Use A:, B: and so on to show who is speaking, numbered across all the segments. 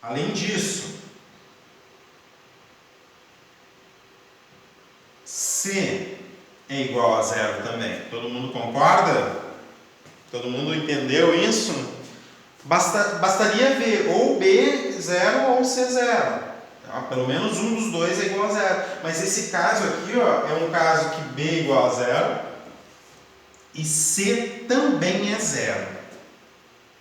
A: Além disso, C é igual a zero também. Todo mundo concorda? Todo mundo entendeu isso? Bastaria ver ou B0 ou C0. Tá? Pelo menos um dos dois é igual a zero. Mas esse caso aqui, ó, é um caso que B é igual a zero e C também é zero.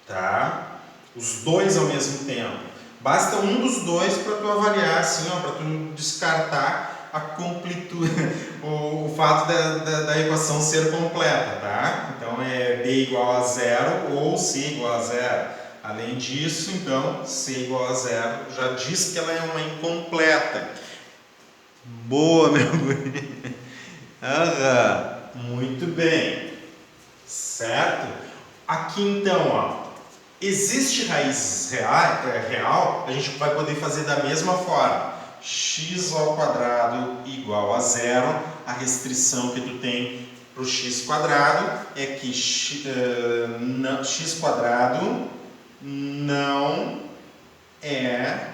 A: Tá? Os dois ao mesmo tempo. Basta um dos dois para tu avaliar, assim, ó, para tu descartar a completude, o fato da equação ser completa, tá? Então é B igual a zero ou C igual a zero. Além disso, então, C igual a zero já diz que ela é uma incompleta. Boa, meu guri. Muito bem. Certo? Aqui então, ó, existe raiz real, a gente vai poder fazer da mesma forma. X ao quadrado igual a zero. A restrição que tu tem para o x quadrado é que x quadrado não é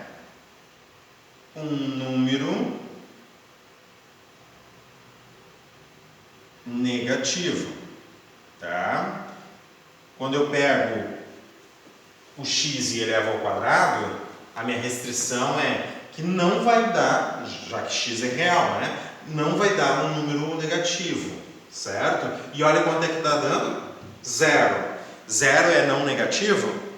A: um número negativo, tá? Quando eu pego o x e elevo ao quadrado, a minha restrição é que não vai dar, já que x é real, né? Não vai dar um número negativo, certo? E olha quanto é que está dando? Zero. Zero é não negativo?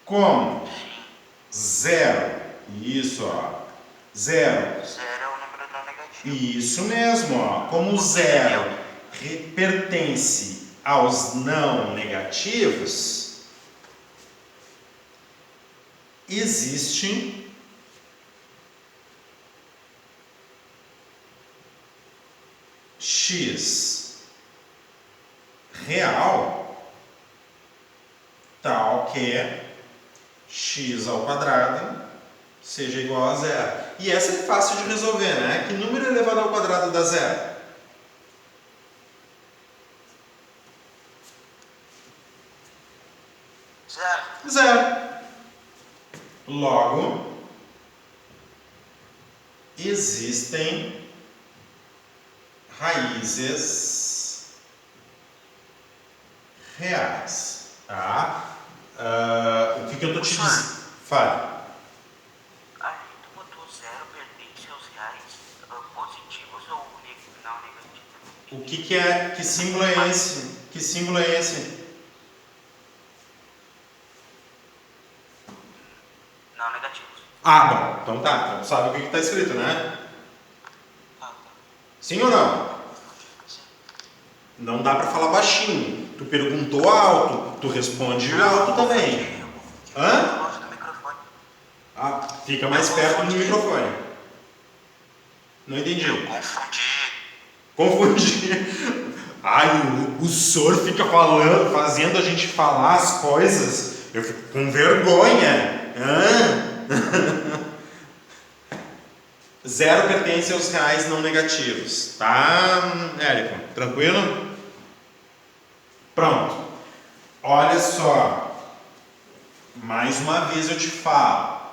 A: Como? Zero. Isso, ó. Zero.
B: Zero é um número não negativo.
A: Isso mesmo, ó. Como zero pertence aos não negativos, existe x real tal que x ao quadrado seja igual a zero. E essa é fácil de resolver, né? Que número elevado ao quadrado dá zero?
B: Zero.
A: Zero. Logo, existem raízes reais, tá? O que eu estou te dizendo? Fale.
B: Aí tu botou zero pertence aos reais positivos ou não negativos?
A: O que é? Que símbolo é esse? Que símbolo é esse?
B: Não negativos.
A: Ah, bom. Então tá. Então sabe o que está escrito, né?
B: Tá.
A: Sim ou não?
B: Sim.
A: Não dá para falar baixinho. Tu perguntou alto, tu responde alto também. Hã?
B: Longe do microfone.
A: Ah, fica mais perto do microfone. Não entendi. Confundi. Ai, o senhor fica falando, fazendo a gente falar as coisas. Eu fico com vergonha. Zero pertence aos reais não negativos. Tá, Érico? Tranquilo? Pronto. Olha só. Mais uma vez eu te falo.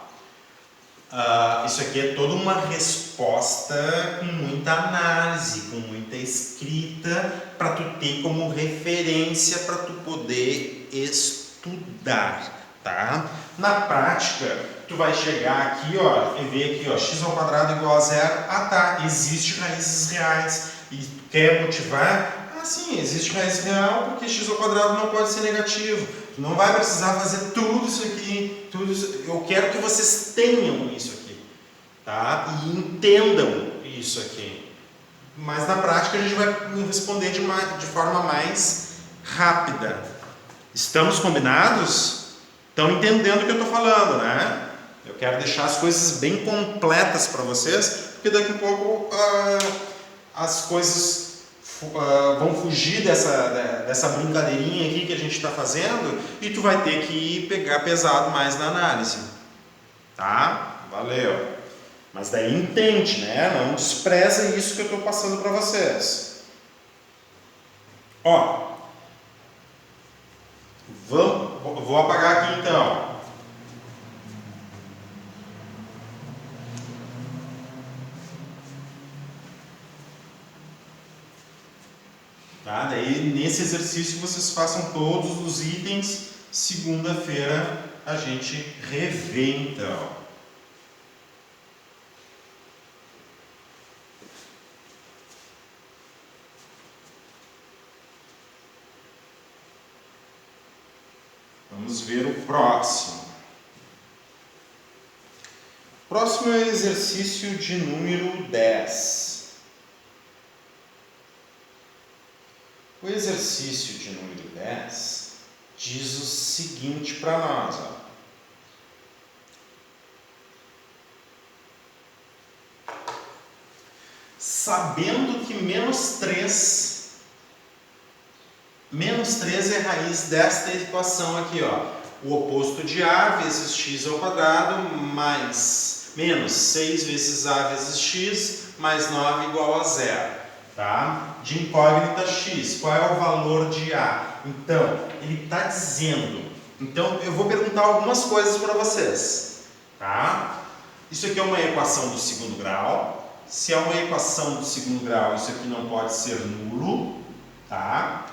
A: Isso aqui é toda uma resposta com muita análise, com muita escrita, para tu ter como referência para tu poder estudar, tá? Na prática, tu vai chegar aqui, ó, e ver aqui, ó, x ao quadrado igual a zero. Ah, tá, existe raízes reais. E tu quer motivar? Ah, sim, existe raiz real porque x ao quadrado não pode ser negativo. Tu não vai precisar fazer tudo isso aqui, tudo isso. Eu quero que vocês tenham isso aqui, tá? E entendam isso aqui. Mas na prática a gente vai responder de forma mais rápida. Estamos combinados? Estão entendendo o que eu estou falando, né? Eu quero deixar as coisas bem completas para vocês, porque daqui a pouco as coisas vão fugir dessa brincadeirinha aqui que a gente está fazendo e tu vai ter que pegar pesado mais na análise, tá? Valeu! Mas daí entende, né? Não despreza isso que eu estou passando para vocês. Ó, Vou apagar aqui então. Tá? Daí nesse exercício vocês façam todos os itens. Segunda-feira a gente revê então. Vamos ver o próximo. Próximo é o exercício de número 10. O exercício de número 10 diz o seguinte para nós. Sabendo que menos 3 é a raiz desta equação aqui, o oposto de a vezes x ao quadrado mais menos 6 vezes a vezes x mais 9 igual a 0. Tá? De incógnita x, qual é o valor de a? Então, ele está dizendo. Então, eu vou perguntar algumas coisas para vocês. Tá? Isso aqui é uma equação do segundo grau. Se é uma equação do segundo grau, isso aqui não pode ser nulo. Tá?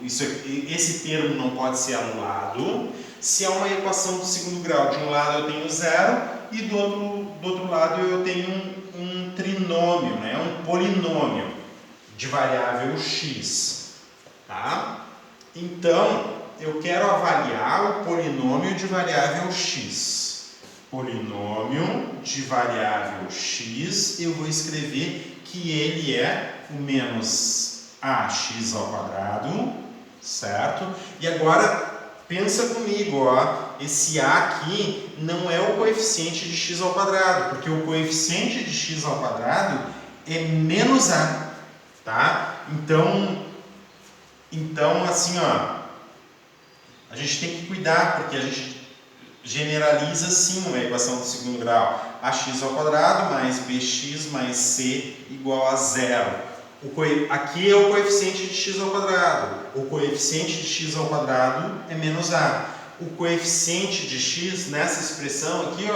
A: Esse termo não pode ser anulado. Se é uma equação do segundo grau, de um lado eu tenho 0 e do outro lado eu tenho um trinômio, né? Um polinômio de variável x. Tá? Então, eu quero avaliar o polinômio de variável x. Polinômio de variável x, eu vou escrever que ele é o menos ax ao quadrado, certo? E agora, pensa comigo, esse a aqui não é o coeficiente de x ao quadrado, porque o coeficiente de x ao quadrado é menos a, tá? Então assim, a gente tem que cuidar, porque a gente generaliza sim uma equação do segundo grau. Ax ao quadrado mais bx mais c igual a 0. Aqui é o coeficiente de x ao quadrado. O coeficiente de x ao quadrado é menos a. O coeficiente de x nessa expressão aqui,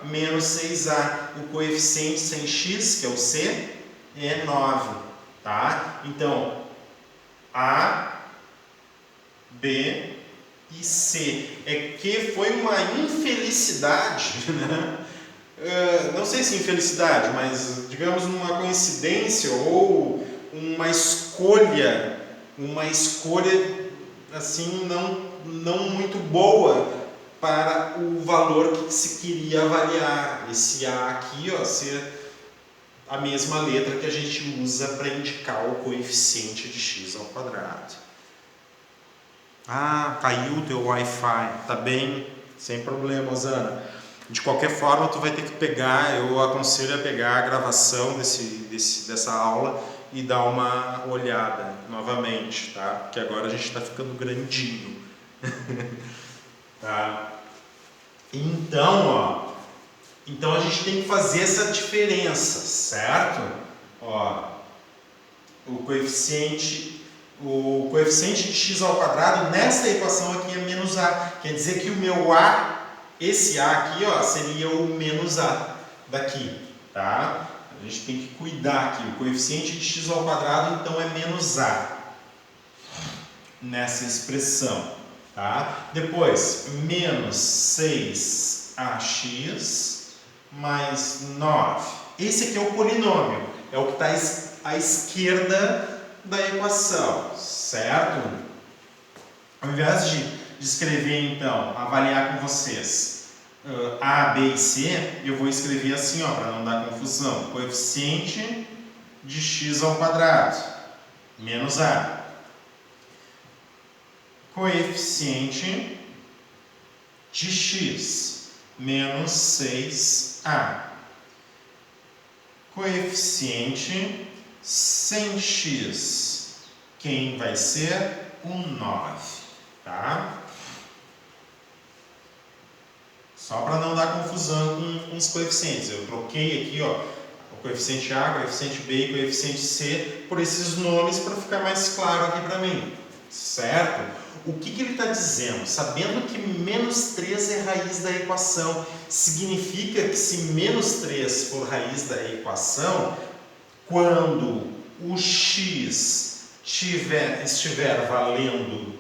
A: menos 6a. O coeficiente sem x, que é o c, é 9. Tá? Então, a, b e c. É que foi uma infelicidade, né? Não sei se infelicidade, mas digamos uma coincidência ou uma escolha assim não muito boa para o valor que se queria avaliar. Esse a aqui, ser a mesma letra que a gente usa para indicar o coeficiente de x ao quadrado. Caiu o teu Wi-Fi. Tá bem, sem problema, Osana. De qualquer forma, tu vai ter que pegar, eu aconselho a pegar a gravação dessa aula e dar uma olhada novamente, tá? Porque agora a gente está ficando grandinho. Tá? Então a gente tem que fazer essa diferença, certo? O coeficiente de x ao quadrado nessa equação aqui é menos a. Quer dizer que o meu a, esse a aqui, seria o menos a daqui, tá? A gente tem que cuidar aqui. O coeficiente de x ao quadrado, então, é menos a nessa expressão, tá? Depois, menos 6ax mais 9. Esse aqui é o polinômio, é o que está à esquerda da equação, certo? Ao invés de escrever, então, avaliar com vocês a, b e c, eu vou escrever assim, para não dar confusão. Coeficiente de x ao quadrado menos a. Coeficiente de x menos 6a. Coeficiente sem x, quem vai ser? O 9, tá? Só para não dar confusão com os coeficientes. Eu troquei aqui, o coeficiente A, coeficiente B e coeficiente C por esses nomes para ficar mais claro aqui para mim, certo? O que ele está dizendo? Sabendo que menos 3 é raiz da equação, significa que se menos 3 for raiz da equação, quando o x estiver valendo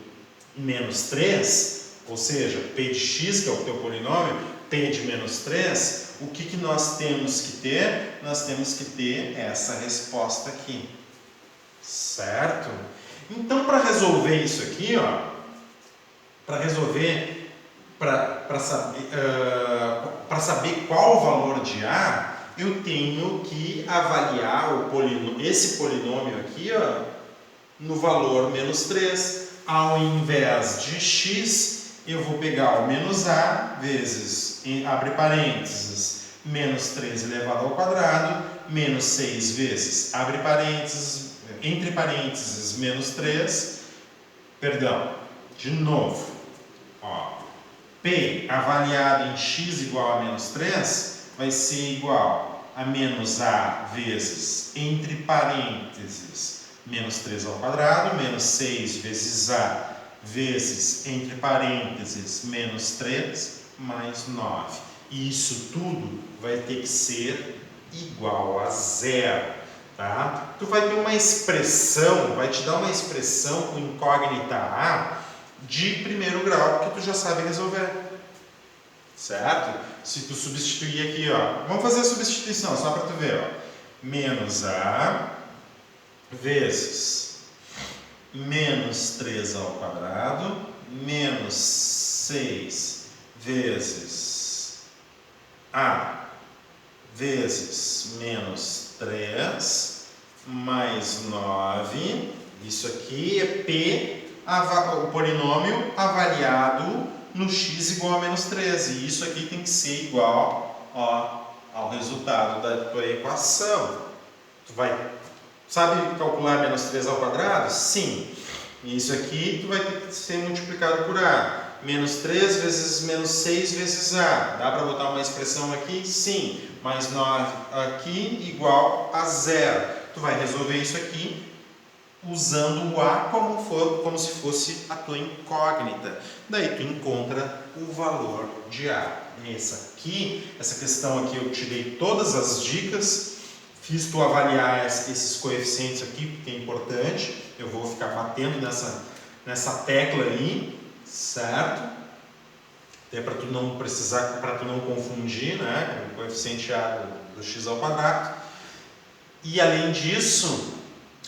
A: menos 3, ou seja, p de x, que é o teu polinômio, p de menos 3, o que nós temos que ter? Nós temos que ter essa resposta aqui, certo? Então, para resolver isso aqui, ó, para saber qual o valor de A, eu tenho que avaliar esse polinômio aqui, ó, no valor menos 3. Ao invés de x, eu vou pegar o menos A vezes, abre parênteses, menos 3 elevado ao quadrado, menos 6 vezes, abre parênteses, entre parênteses, menos 3, perdão, de novo, ó, P avaliado em x igual a menos 3 vai ser igual a menos A vezes, entre parênteses, menos 3 ao quadrado, menos 6 vezes A vezes, entre parênteses, menos 3, mais 9. E isso tudo vai ter que ser igual a zero. Tá? Tu vai ter uma expressão, vai te dar uma expressão com incógnita A de primeiro grau que tu já sabe resolver, certo? Se tu substituir aqui, ó, vamos fazer a substituição só para tu ver, ó, menos A vezes menos 3 ao quadrado, menos 6 vezes A vezes menos 3 mais 9, isso aqui é P, o polinômio avaliado no x igual a menos 13, e isso aqui tem que ser igual, ó, ao resultado da tua equação. Tu sabe calcular menos 3 ao quadrado? Sim. E isso aqui tu vai ter que ser multiplicado por A. Menos 3 vezes menos 6 vezes A. Dá para botar uma expressão aqui? Sim. Mais 9 aqui igual a zero. Tu vai resolver isso aqui usando o A como se fosse a tua incógnita. Daí tu encontra o valor de A. Essa questão aqui eu te dei todas as dicas. Fiz tu avaliar esses coeficientes aqui, porque é importante. Eu vou ficar batendo nessa tecla aí, certo? Até para tu não precisar, para tu não confundir, né? O coeficiente A do x ao quadrado. E além disso,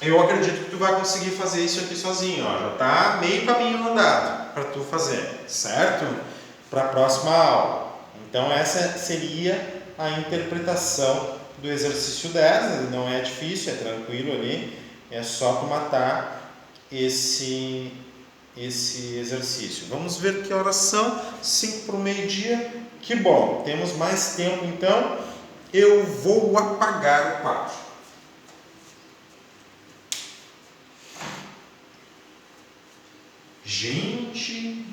A: eu acredito que tu vai conseguir fazer isso aqui sozinho, ó. Já está meio caminho andado para tu fazer, certo? Para a próxima aula. Então essa seria a interpretação do exercício 10, não é difícil, é tranquilo ali, é só tu matar esse exercício. Vamos ver que horas são, 5 para o meio-dia, que bom, temos mais tempo, então eu vou apagar o quadro. Gente,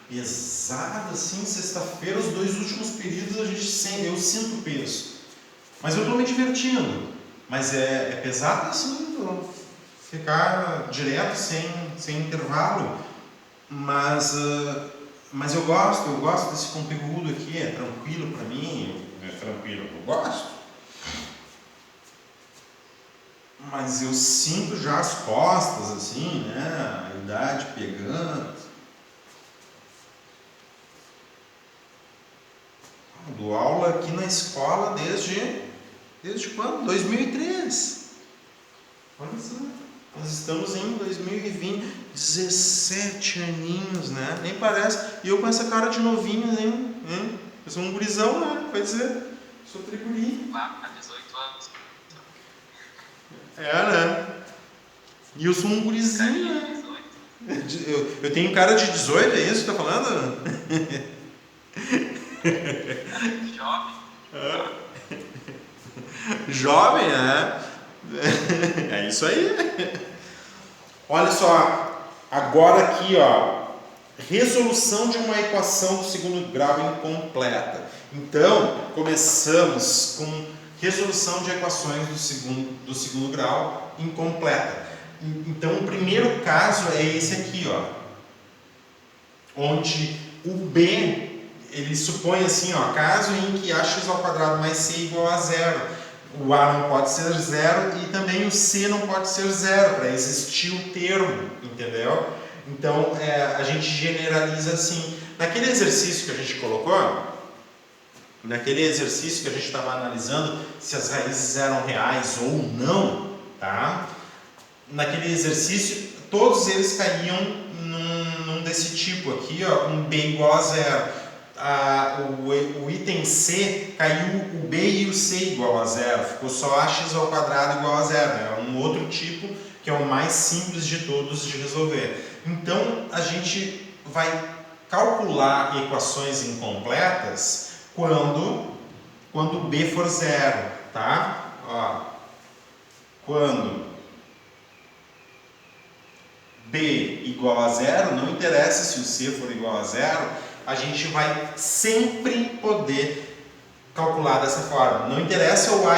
A: pesado assim, sexta-feira, os 2 últimos períodos eu sinto peso, mas eu estou me divertindo, mas é pesado assim, ficar direto, sem intervalo, mas eu gosto desse conteúdo aqui, é tranquilo para mim, eu gosto, mas eu sinto já as costas assim, né, a idade pegando. Dou aula aqui na escola desde quando? 2003. Olha só, nós estamos em 2020, 17 aninhos, né? Nem parece. E eu com essa cara de novinho, hein? Eu sou um gurizão, né? Vai dizer, sou trigurinho.
B: Há 18 anos.
A: Né? E eu sou um gurizinho, né? Eu tenho cara de 18, é isso que tá falando? Jovem, né? É isso aí. Olha só, agora aqui, ó, resolução de uma equação do segundo grau incompleta. Então, começamos com resolução de equações do segundo grau incompleta. Então, o primeiro caso é esse aqui, ó, onde o B, ele supõe assim, ó, caso em que ax² mais c igual a zero. O A não pode ser zero e também o C não pode ser zero, para existir o termo, entendeu? Então, a gente generaliza assim. Naquele exercício que a gente colocou, naquele exercício que a gente estava analisando se as raízes eram reais ou não, tá? Naquele exercício, todos eles caíam num desse tipo aqui, ó, com B igual a zero. O item C caiu o B e o C igual a zero, ficou só ax² igual a zero, é um outro tipo que é o mais simples de todos de resolver. Então a gente vai calcular equações incompletas quando B for zero, tá? Ó, quando B igual a zero, não interessa se o C for igual a zero, a gente vai sempre poder calcular dessa forma. Não interessa o A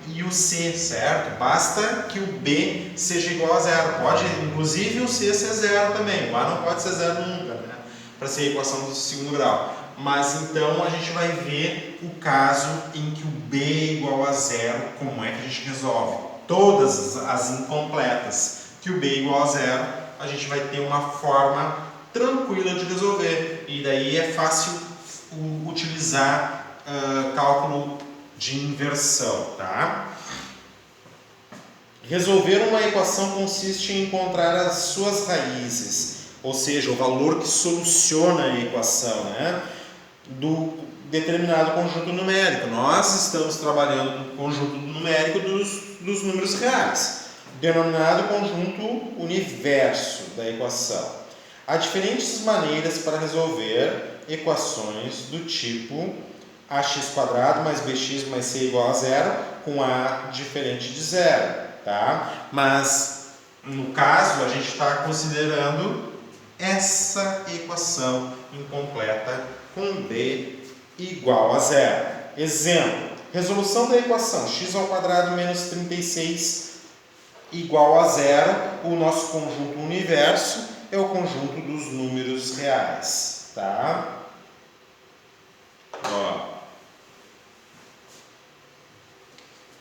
A: e o C, certo? Basta que o B seja igual a zero. Pode, inclusive, o C ser zero também. O A não pode ser zero nunca, né? Para ser a equação do segundo grau. Mas então a gente vai ver o caso em que o B é igual a zero, como é que a gente resolve. Todas as incompletas que o B é igual a zero, a gente vai ter uma forma tranquila de resolver. E daí é fácil utilizar cálculo de inversão, tá? Resolver uma equação consiste em encontrar as suas raízes, ou seja, o valor que soluciona a equação, né, do determinado conjunto numérico. Nós estamos trabalhando no conjunto numérico dos números reais, denominado conjunto universo da equação. Há diferentes maneiras para resolver equações do tipo ax² mais bx mais c igual a zero com a diferente de zero, tá? Mas no caso a gente está considerando essa equação incompleta com b igual a zero. Exemplo: resolução da equação x² menos 36 igual a zero. O nosso conjunto universo é o conjunto dos números reais, tá? Ó,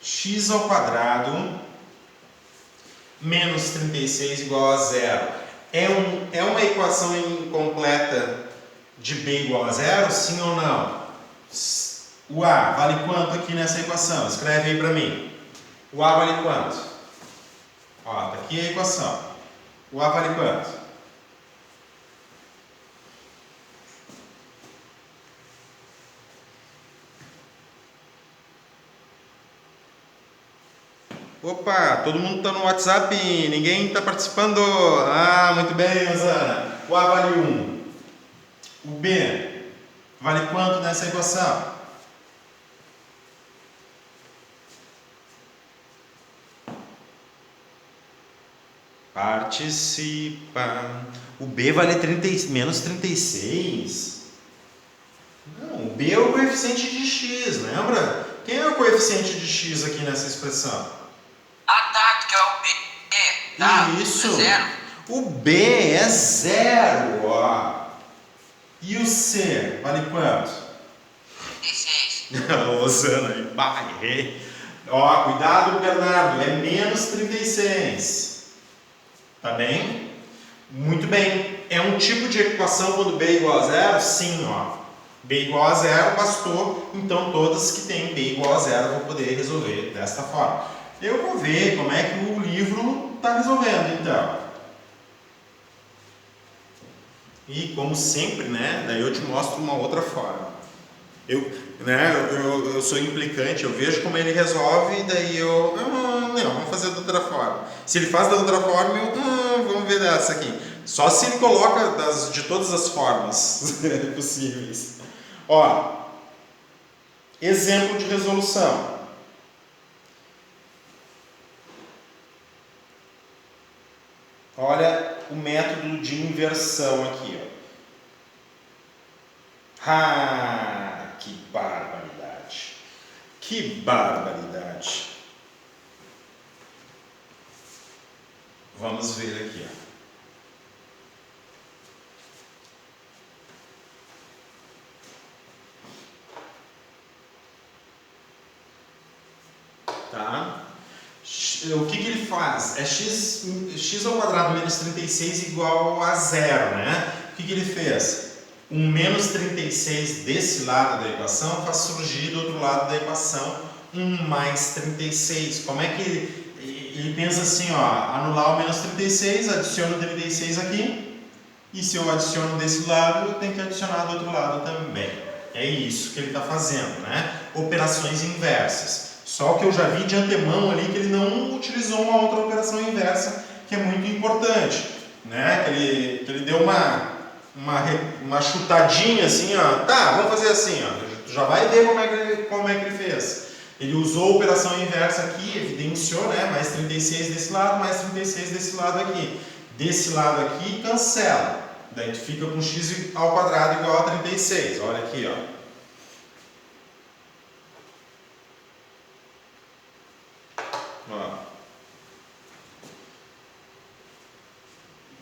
A: x² menos 36 igual a zero. É uma equação incompleta de b igual a zero? Sim ou não? O A vale quanto aqui nessa equação? Escreve aí para mim. O A vale quanto? Ó, tá aqui a equação. O A vale quanto? Opa, todo mundo está no WhatsApp, ninguém está participando. Ah, muito bem, Rosana. O A vale 1. O B vale quanto nessa equação? Participa. O B vale menos 36? Não, o B é o coeficiente de x, lembra? Quem é o coeficiente de x aqui nessa expressão?
B: Ah, tá, que é o B. Tá,
A: Isso.
B: É zero.
A: O B é zero, ó. E o C vale quanto?
B: 36.
A: Rosana aí, errei. Ó, cuidado, Bernardo, é menos 36. Tá bem? Muito bem. É um tipo de equação quando B é igual a zero? Sim, ó. B igual a zero, bastou. Então todas que têm B igual a zero eu vou poder resolver desta forma. Eu vou ver como é que o livro está resolvendo, então. E como sempre, né, daí eu te mostro uma outra forma. Eu sou implicante, eu vejo como ele resolve e daí não, vamos fazer da outra forma. Se ele faz da outra forma, vamos ver dessa aqui. Só se ele coloca de todas as formas possíveis. Ó, exemplo de resolução. Olha o método de inversão aqui, ó. Que barbaridade! Que Que barbaridade. Vamos ver aqui, ó. Tá? O que ele faz? É x ao quadrado menos 36 igual a zero, né? O que ele fez? Um menos 36 desse lado da equação faz surgir do outro lado da equação um mais 36. Como é que ele pensa assim, ó, anular o menos 36, adiciono 36 aqui, e se eu adiciono desse lado, eu tenho que adicionar do outro lado também. É isso que ele está fazendo, né? Operações inversas. Só que eu já vi de antemão ali que ele não utilizou uma outra operação inversa, que é muito importante, né? Que ele deu uma chutadinha assim, ó. Tá, vamos fazer assim, ó. Tu já vai ver como é que ele fez. Ele usou a operação inversa aqui, evidenciou, né? Mais 36 desse lado, mais 36 desse lado aqui. Desse lado aqui, cancela. Daí tu fica com x ao quadrado igual a 36. Olha aqui, ó.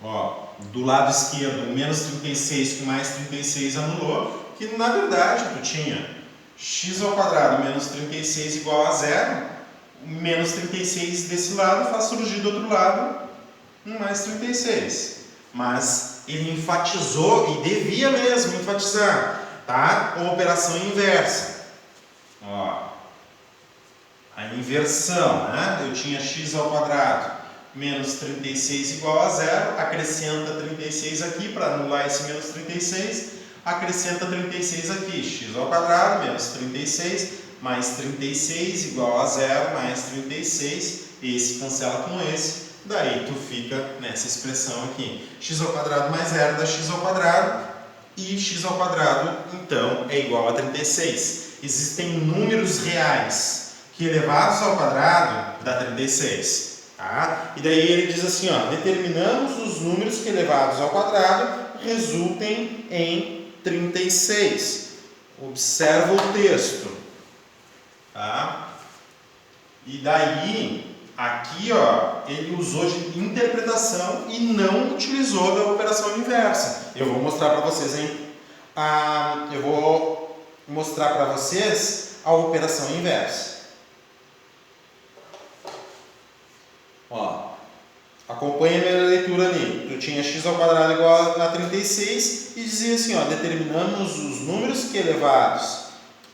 A: Ó, do lado esquerdo, menos 36 com mais 36 anulou, que na verdade tu tinha x ao quadrado menos 36 igual a zero, menos 36 desse lado faz surgir do outro lado um mais 36. Mas ele enfatizou, e devia mesmo enfatizar, tá? A operação inversa. Ó, a inversão, né? Eu tinha x ao quadrado menos 36 igual a zero, acrescenta 36 aqui para anular esse menos 36, acrescenta 36 aqui, x ao quadrado menos 36 mais 36 igual a zero mais 36, esse cancela com esse, daí tu fica nessa expressão aqui, x ao quadrado mais zero dá x ao quadrado, e x ao quadrado então é igual a 36. Existem números reais que elevados ao quadrado dá 36. Tá? E daí ele diz assim, ó, determinamos os números que elevados ao quadrado resultem em 36. Observa o texto. Tá? E daí, aqui, ó, ele usou de interpretação e não utilizou da operação inversa. Eu vou mostrar para vocês, hein? Eu vou mostrar para vocês a operação inversa. Ó, acompanha a minha leitura ali. Tu tinha x ao quadrado igual a 36 e dizia assim, ó, determinamos os números que elevados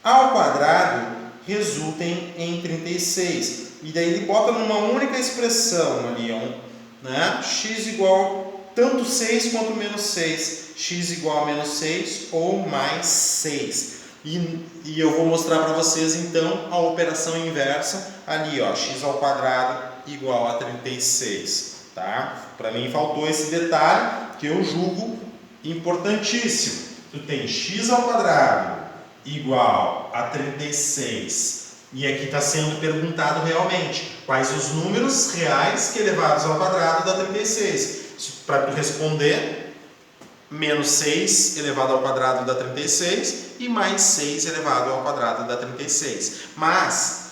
A: ao quadrado resultem em 36. E daí ele bota numa única expressão ali, ó, né? X igual tanto 6 quanto menos 6. X igual a menos 6 ou mais 6. E eu vou mostrar para vocês então a operação inversa ali, ó, x ao quadrado igual a 36, tá? Para mim faltou esse detalhe que eu julgo importantíssimo. Tu tem x ao quadrado igual a 36 e aqui está sendo perguntado realmente quais os números reais que elevados ao quadrado dá 36. Para tu responder, menos 6 elevado ao quadrado dá 36 e mais 6 elevado ao quadrado dá 36. Mas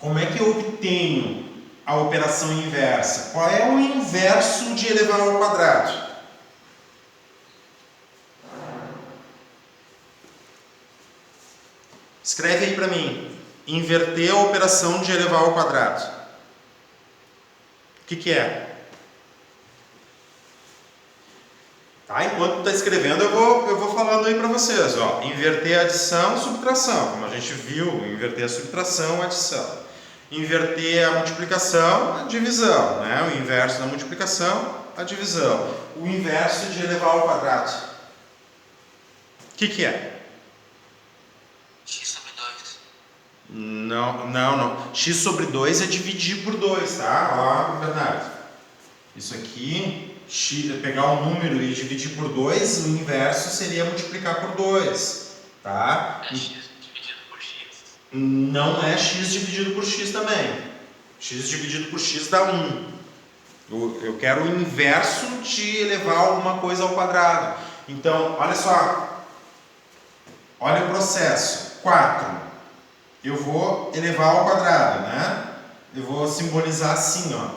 A: como é que eu obtenho a operação inversa? Qual é o inverso de elevar ao quadrado? Escreve aí para mim. Inverter a operação de elevar ao quadrado. O que é? Tá? Enquanto está escrevendo, eu vou falando aí para vocês. Ó. Inverter a adição, subtração. Como a gente viu, inverter a subtração, adição. Inverter a multiplicação, a divisão, né? O inverso da multiplicação, a divisão. O inverso de elevar ao quadrado. O que é?
B: X sobre 2.
A: Não. X sobre 2 é dividir por 2, tá? Ó, Bernardo. Isso aqui, pegar um número e dividir por 2, o inverso seria multiplicar por 2, tá?
B: É x dividido por x.
A: Não é x dividido por x também. X dividido por x dá 1. Eu quero o inverso de elevar alguma coisa ao quadrado. Então, olha só. Olha o processo. 4 eu vou elevar ao quadrado, né? Eu vou simbolizar assim, ó.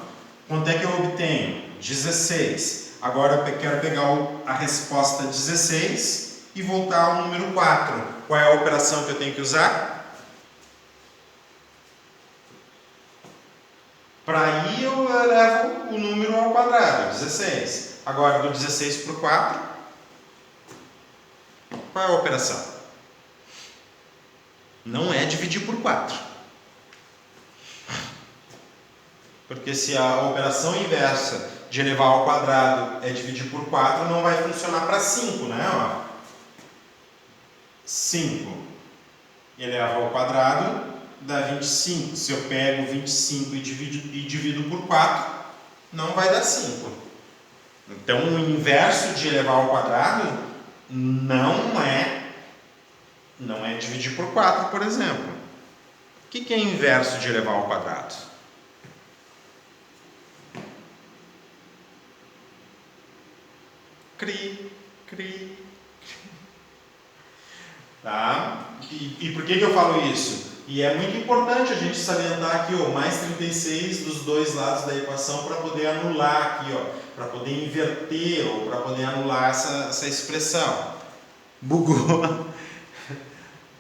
A: Quanto é que eu obtenho? 16. Agora eu quero pegar a resposta 16 e voltar ao número 4. Qual é a operação que eu tenho que usar? Para aí eu elevo o número ao quadrado, 16. Agora do 16 por 4, qual é a operação? Não é dividir por 4. Porque se a operação inversa de elevar ao quadrado é dividir por 4, não vai funcionar para 5, né? Ó. 5 eleva ao quadrado dá 25. Se eu pego 25 e divido por 4, não vai dar 5. Então, o inverso de elevar ao quadrado não é dividir por 4, por exemplo. O que é inverso de elevar ao quadrado? Cri. Tá? E por que eu falo isso? E é muito importante a gente salientar aqui, ó, mais 36 dos dois lados da equação para poder anular aqui, ó, para poder inverter ou para poder anular essa expressão. Bugou.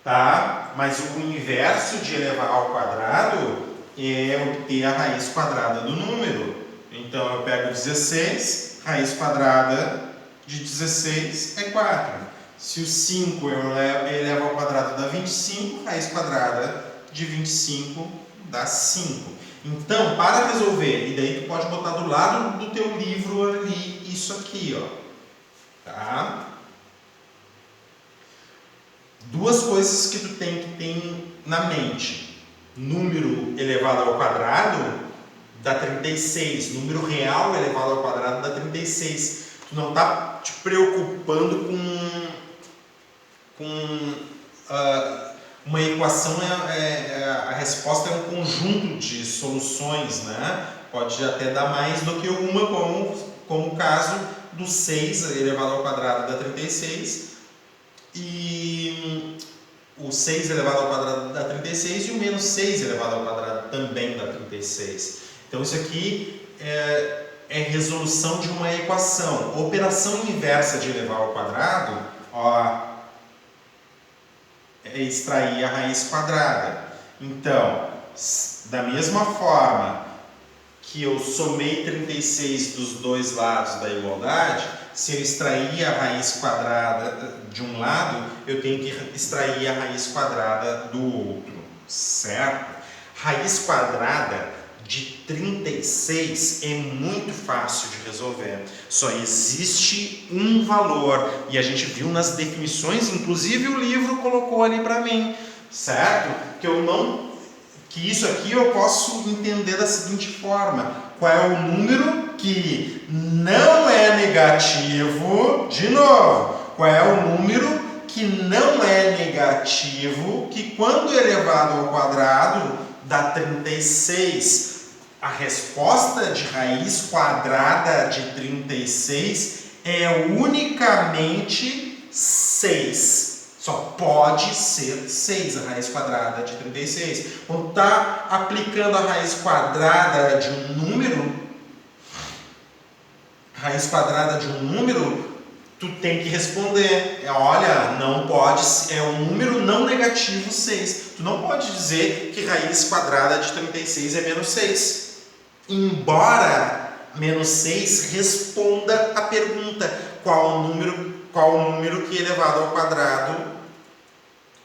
A: Tá? Mas o inverso de elevar ao quadrado é obter a raiz quadrada do número. Então eu pego 16, raiz quadrada de 16 é 4. Se o 5 eu elevo ao quadrado dá 25, raiz quadrada de 25 dá 5. Então, para resolver, e daí tu pode botar do lado do teu livro ali, isso aqui, ó. Tá? Duas coisas que tu tem que ter na mente. Número elevado ao quadrado dá 36. Número real elevado ao quadrado dá 36. Tu não está te preocupando com uma equação, a resposta é um conjunto de soluções, né? Pode até dar mais do que uma, como o caso do 6 elevado ao quadrado dá 36 e o 6 elevado ao quadrado dá 36 e o menos 6 elevado ao quadrado também dá 36. Então isso aqui é resolução de uma equação. Operação inversa de elevar ao quadrado, ó, é extrair a raiz quadrada. Então, da mesma forma que eu somei 36 dos dois lados da igualdade, se eu extrair a raiz quadrada de um lado, eu tenho que extrair a raiz quadrada do outro, certo? Raiz quadrada de 36 é muito fácil de resolver. Só existe um valor e a gente viu nas definições, inclusive o livro colocou ali para mim, certo? Que isso aqui eu posso entender da seguinte forma: qual é o número que não é negativo? De novo, qual é o número que não é negativo, que quando elevado ao quadrado dá 36? A resposta de raiz quadrada de 36 é unicamente 6. Só pode ser 6 a raiz quadrada de 36. Quando está aplicando a raiz quadrada de um número, tu tem que responder. Olha, não pode, é um número não negativo 6. Tu não pode dizer que raiz quadrada de 36 é menos 6. Embora menos 6 responda a pergunta: qual o número que elevado ao quadrado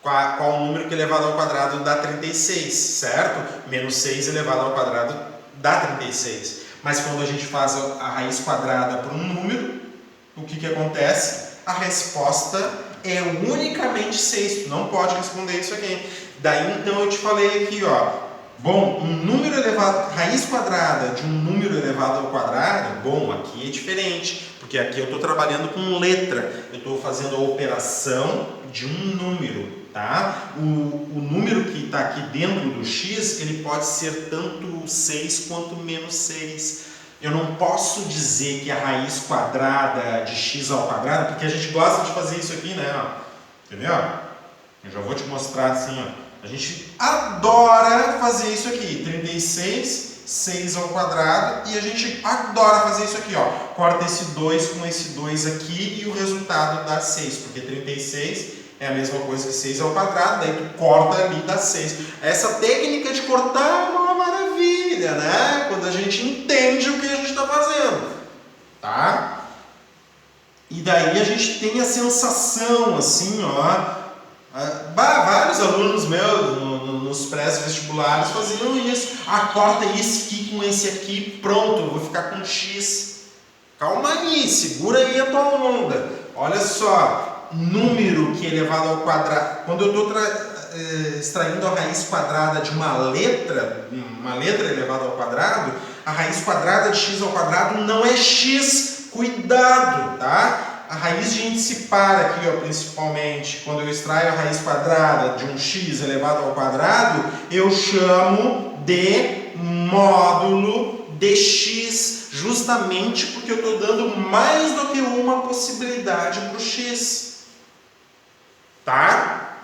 A: qual o número que elevado ao quadrado dá 36, certo? Menos 6 elevado ao quadrado dá 36. Mas quando a gente faz a raiz quadrada para um número, o que acontece? A resposta é unicamente 6. Tu não pode responder isso aqui. Daí então eu te falei aqui, ó. Bom, um número elevado, raiz quadrada de um número elevado ao quadrado, bom, aqui é diferente, porque aqui eu estou trabalhando com letra, eu estou fazendo a operação de um número, tá? O número que está aqui dentro do x, ele pode ser tanto 6 quanto menos 6. Eu não posso dizer que a raiz quadrada de x ao quadrado, porque a gente gosta de fazer isso aqui, né? Entendeu? Eu já vou te mostrar assim, ó. A gente adora fazer isso aqui. 36, 6 ao quadrado. E a gente adora fazer isso aqui, ó. Corta esse 2 com esse 2 aqui e o resultado dá 6. Porque 36 é a mesma coisa que 6 ao quadrado. Daí tu corta ali e dá 6. Essa técnica de cortar é uma maravilha, né? Quando a gente entende o que a gente está fazendo. Tá? E daí a gente tem a sensação, assim, ó. Vários alunos meus nos pré-vestibulares faziam isso. Corta esse aqui com esse aqui, pronto, eu vou ficar com X. Calma aí, segura aí a tua onda. Olha só, número que é elevado ao quadrado. Quando eu estou extraindo a raiz quadrada de uma letra elevada ao quadrado, a raiz quadrada de x ao quadrado não é x. Cuidado, tá? A raiz a gente separa aqui, ó, principalmente, quando eu extraio a raiz quadrada de um x elevado ao quadrado, eu chamo de módulo de x, justamente porque eu estou dando mais do que uma possibilidade para o x. Tá?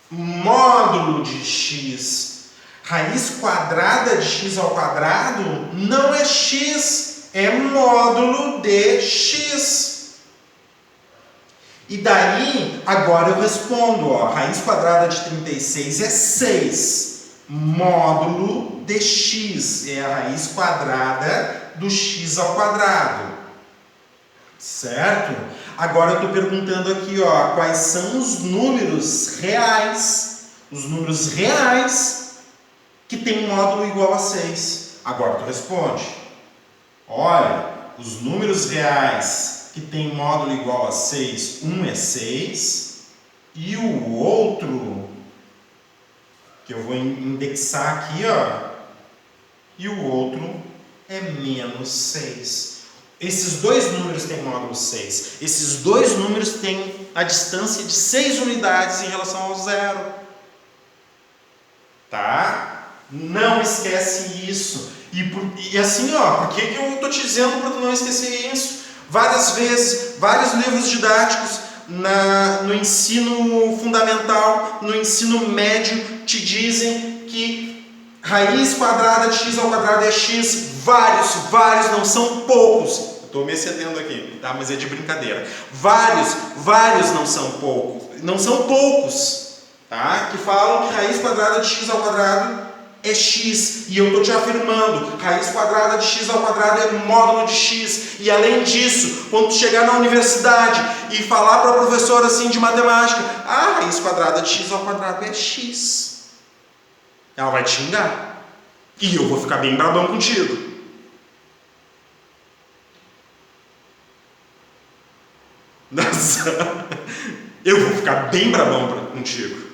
A: Módulo de x. Raiz quadrada de x ao quadrado não é x, é módulo de x. E daí, agora eu respondo, ó, raiz quadrada de 36 é 6. Módulo de x é a raiz quadrada do x ao quadrado. Certo? Agora eu estou perguntando aqui, ó, quais são os números reais. Os números reais que tem módulo igual a 6. Agora tu responde. Olha, os números reais que tem módulo igual a 6, um é 6, e o outro, que eu vou indexar aqui, ó, e o outro é menos 6. Esses dois números têm módulo 6. Esses dois números têm a distância de 6 unidades em relação ao zero. Tá? Não esquece isso. E assim, ó, por que eu estou te dizendo para tu não esquecer isso? Várias vezes, vários livros didáticos no ensino fundamental, no ensino médio, te dizem que raiz quadrada de x ao quadrado é x. Vários, não são poucos. Estou me excedendo aqui, tá? Mas é de brincadeira. Vários não são poucos, tá? Que falam que raiz quadrada de x ao quadrado é x, e eu estou te afirmando, raiz quadrada de x ao quadrado é módulo de x, e além disso, quando tu chegar na universidade e falar para a professora assim de matemática, raiz quadrada de x ao quadrado é x, ela vai te xingar, e eu vou ficar bem brabão contigo. Eu vou ficar bem brabão contigo.